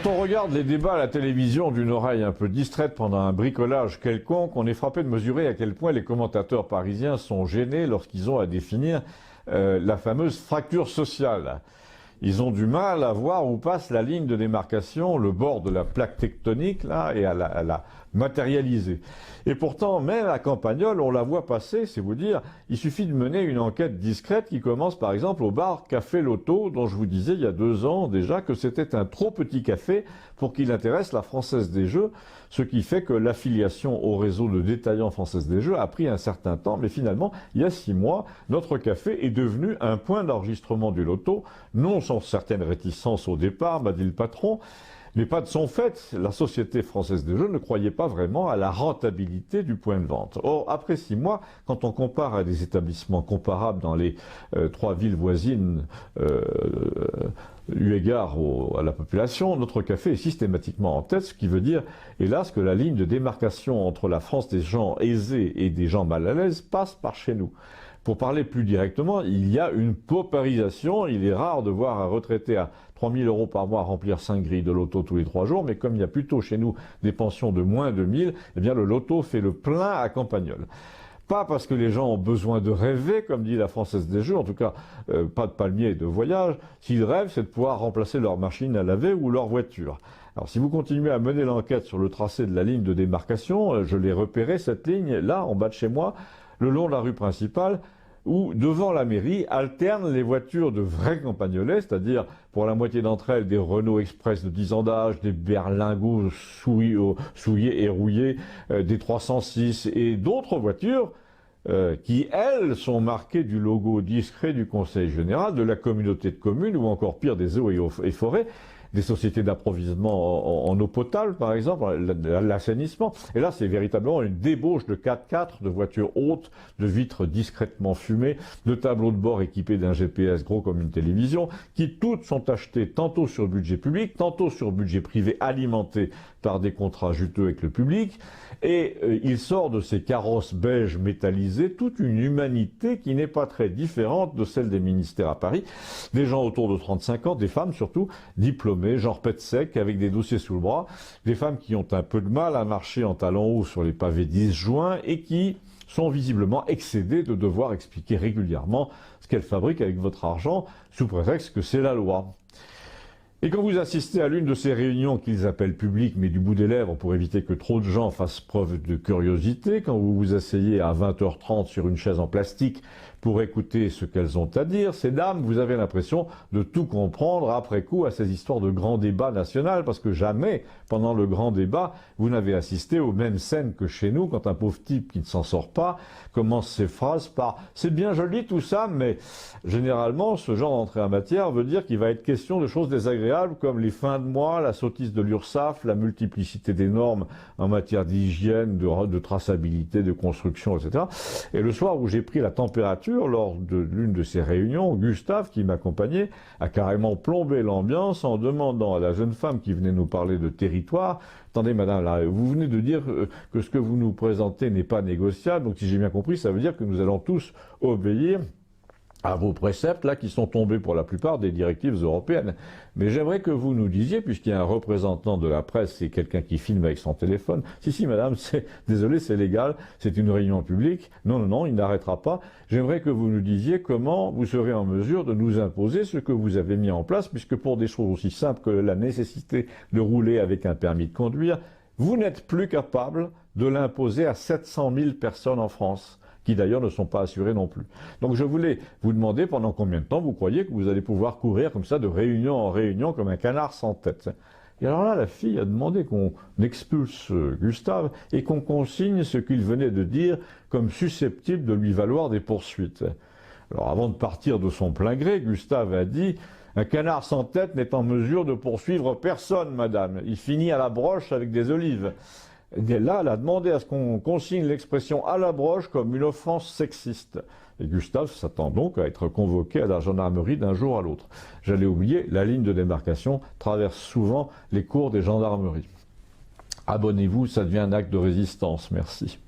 Quand on regarde les débats à la télévision d'une oreille un peu distraite pendant un bricolage quelconque, on est frappé de mesurer à quel point les commentateurs parisiens sont gênés lorsqu'ils ont à définir la fameuse fracture sociale. Ils ont du mal à voir où passe la ligne de démarcation, le bord de la plaque tectonique, là, et à la matérialiser. Et pourtant, même à Campagnole, on la voit passer, c'est vous dire, il suffit de mener une enquête discrète qui commence par exemple au bar Café Loto, dont je vous disais il y a 2 ans déjà que c'était un trop petit café pour qu'il intéresse la Française des Jeux, ce qui fait que l'affiliation au réseau de détaillants Française des Jeux a pris un certain temps, mais finalement, il y a 6 mois, notre café est devenu un point d'enregistrement du loto, non sans certaines réticences au départ, m'a dit le patron, mais pas de son fait. La Société Française des Jeux ne croyait pas vraiment à la rentabilité du point de vente. Or, après 6 mois, quand on compare à des établissements comparables dans les 3 villes voisines, eu égard à la population, notre café est systématiquement en tête, ce qui veut dire, hélas, que la ligne de démarcation entre la France des gens aisés et des gens mal à l'aise passe par chez nous. Pour parler plus directement, il y a une paupérisation. Il est rare de voir un retraité à 3 000 € par mois remplir 5 grilles de loto tous les 3 jours, mais comme il y a plutôt chez nous des pensions de moins de 1000, eh bien le loto fait le plein à Campagnole. Pas parce que les gens ont besoin de rêver, comme dit la Française des Jeux, en tout cas pas de palmier de voyage. S'ils rêvent, c'est de pouvoir remplacer leur machine à laver ou leur voiture. Alors si vous continuez à mener l'enquête sur le tracé de la ligne de démarcation, je l'ai repéré, cette ligne, là, en bas de chez moi, le long de la rue principale, où devant la mairie alternent les voitures de vrais campagnolais, c'est-à-dire pour la moitié d'entre elles des Renault Express de 10 ans d'âge, des berlingots souillés et rouillés, des 306 et d'autres voitures qui, elles, sont marquées du logo discret du Conseil général, de la communauté de communes ou encore pire des eaux et forêts, des sociétés d'approvisionnement en eau potable, par exemple, l'assainissement. Et là, c'est véritablement une débauche de 4x4, de voitures hautes, de vitres discrètement fumées, de tableaux de bord équipés d'un GPS gros comme une télévision, qui toutes sont achetées tantôt sur budget public, tantôt sur budget privé alimenté par des contrats juteux avec le public. Et il sort de ces carrosses beige métallisées toute une humanité qui n'est pas très différente de celle des ministères à Paris. Des gens autour de 35 ans, des femmes surtout, diplômées, genre pète sec, avec des dossiers sous le bras, des femmes qui ont un peu de mal à marcher en talons hauts sur les pavés disjoints et qui sont visiblement excédées de devoir expliquer régulièrement ce qu'elles fabriquent avec votre argent, sous prétexte que c'est la loi. Et quand vous assistez à l'une de ces réunions qu'ils appellent publiques, mais du bout des lèvres pour éviter que trop de gens fassent preuve de curiosité, quand vous vous asseyez à 20h30 sur une chaise en plastique pour écouter ce qu'elles ont à dire, ces dames, vous avez l'impression de tout comprendre après coup à ces histoires de grand débat national, parce que jamais, pendant le grand débat, vous n'avez assisté aux mêmes scènes que chez nous, quand un pauvre type qui ne s'en sort pas commence ses phrases par « c'est bien joli tout ça, mais généralement, ce genre d'entrée en matière veut dire qu'il va être question de choses désagréables comme les fins de mois, la sottise de l'URSSAF, la multiplicité des normes en matière d'hygiène, de traçabilité, de construction, etc. » Et le soir où j'ai pris la température, lors de l'une de ces réunions, Gustave, qui m'accompagnait, a carrément plombé l'ambiance en demandant à la jeune femme qui venait nous parler de territoire « Attendez madame, là, vous venez de dire que ce que vous nous présentez n'est pas négociable, donc si j'ai bien compris, ça veut dire que nous allons tous obéir à vos préceptes, là, qui sont tombés pour la plupart des directives européennes. Mais j'aimerais que vous nous disiez, puisqu'il y a un représentant de la presse et quelqu'un qui filme avec son téléphone, si madame, désolé, c'est légal, c'est une réunion publique, non, il n'arrêtera pas. J'aimerais que vous nous disiez comment vous serez en mesure de nous imposer ce que vous avez mis en place, puisque pour des choses aussi simples que la nécessité de rouler avec un permis de conduire, vous n'êtes plus capable de l'imposer à 700 000 personnes en France, qui d'ailleurs ne sont pas assurés non plus. Donc je voulais vous demander pendant combien de temps vous croyez que vous allez pouvoir courir comme ça de réunion en réunion comme un canard sans tête. Et alors là, la fille a demandé qu'on expulse Gustave et qu'on consigne ce qu'il venait de dire comme susceptible de lui valoir des poursuites. Alors avant de partir de son plein gré, Gustave a dit « Un canard sans tête n'est en mesure de poursuivre personne, madame. Il finit à la broche avec des olives. » Et là, elle a demandé à ce qu'on consigne l'expression à la broche comme une offense sexiste. Et Gustave s'attend donc à être convoqué à la gendarmerie d'un jour à l'autre. J'allais oublier, la ligne de démarcation traverse souvent les cours des gendarmeries. Abonnez-vous, ça devient un acte de résistance. Merci.